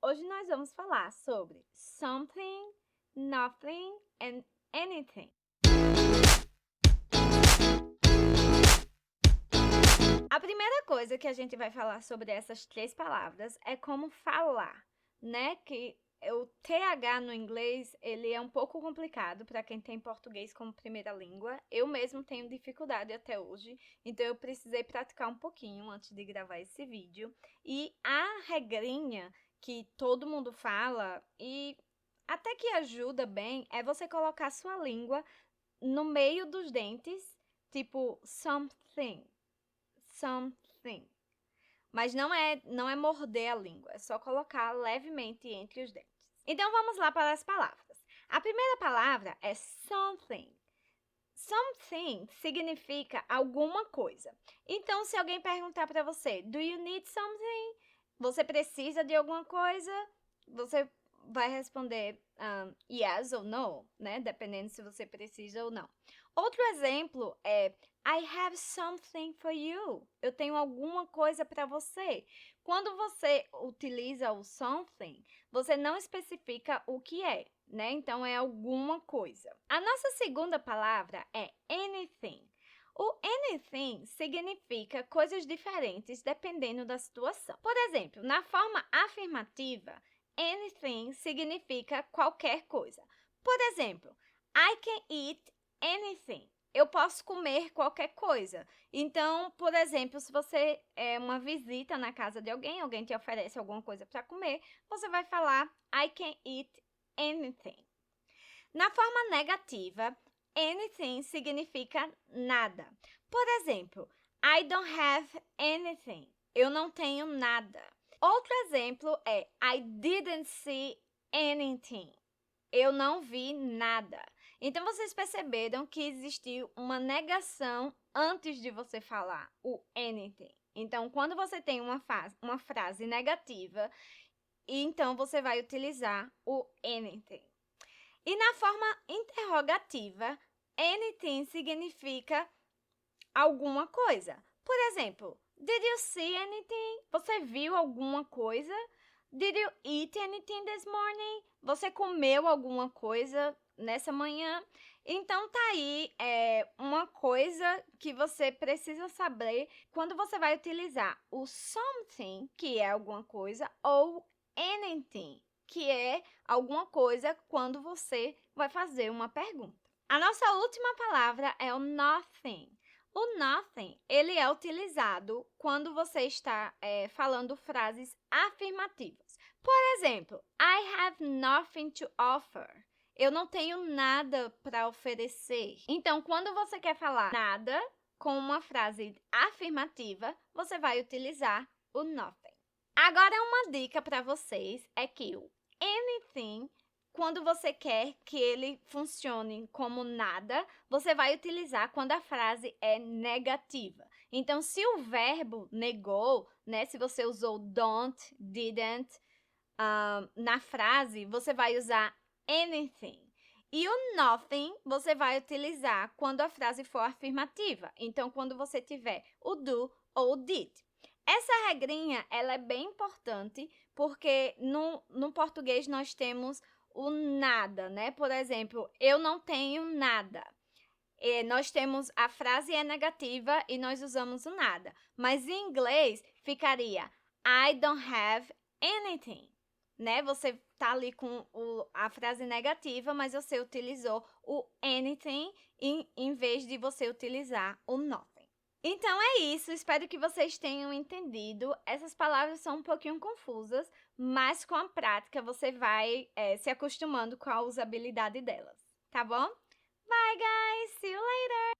Hoje nós vamos falar sobre something, nothing and anything. A primeira coisa que a gente vai falar sobre essas três palavras é como falar, né? Que o TH no inglês, ele é um pouco complicado para quem tem português como primeira língua. Eu mesmo tenho dificuldade até hoje, então eu precisei praticar um pouquinho antes de gravar esse vídeo. E a regrinha que todo mundo fala e até que ajuda bem é você colocar sua língua no meio dos dentes, tipo something. Mas não é morder a língua, é só colocar levemente entre os dentes. Então vamos lá para as palavras. A primeira palavra é something. Something significa alguma coisa. Então, se alguém perguntar para você, do you need something? Você precisa de alguma coisa? Você vai responder yes ou no, né? Dependendo se você precisa ou não. Outro exemplo é I have something for you. Eu tenho alguma coisa para você. Quando você utiliza o something, você não especifica o que é, né? Então, é alguma coisa. A nossa segunda palavra é anything. O anything significa coisas diferentes dependendo da situação. Por exemplo, na forma afirmativa, anything significa qualquer coisa. Por exemplo, I can eat anything. Eu posso comer qualquer coisa. Então, por exemplo, se você é uma visita na casa de alguém, alguém te oferece alguma coisa para comer, você vai falar I can eat anything. Na forma negativa, anything significa nada. Por exemplo, I don't have anything. Eu não tenho nada. Outro exemplo é I didn't see anything. Eu não vi nada. Então, vocês perceberam que existiu uma negação antes de você falar o anything. Então, quando você tem uma frase negativa, então você vai utilizar o anything. E na forma interrogativa, anything significa alguma coisa. Por exemplo, did you see anything? Você viu alguma coisa? Did you eat anything this morning? Você comeu alguma coisa nessa manhã? Então, tá aí uma coisa que você precisa saber quando você vai utilizar o something, que é alguma coisa, ou anything, que é alguma coisa quando você vai fazer uma pergunta. A nossa última palavra é o nothing. O nothing, ele é utilizado quando você está falando frases afirmativas. Por exemplo, I have nothing to offer. Eu não tenho nada para oferecer. Então, quando você quer falar nada com uma frase afirmativa, você vai utilizar o nothing. Agora, uma dica para vocês é que o anything, quando você quer que ele funcione como nada, você vai utilizar quando a frase é negativa. Então, se o verbo negou, né, se você usou don't, didn't, na frase, você vai usar anything. E o nothing você vai utilizar quando a frase for afirmativa. Então, quando você tiver o do ou o did. Essa regrinha, ela é bem importante, porque no português nós temos o nada, né? Por exemplo, eu não tenho nada. Nós temos a frase é negativa e nós usamos o nada. Mas em inglês ficaria I don't have anything, né? Você tá ali com a frase negativa, mas você utilizou o anything em vez de você utilizar o nothing. Então é isso, espero que vocês tenham entendido. Essas palavras são um pouquinho confusas, mas com a prática você vai se acostumando com a usabilidade delas, tá bom? Bye, guys! See you later!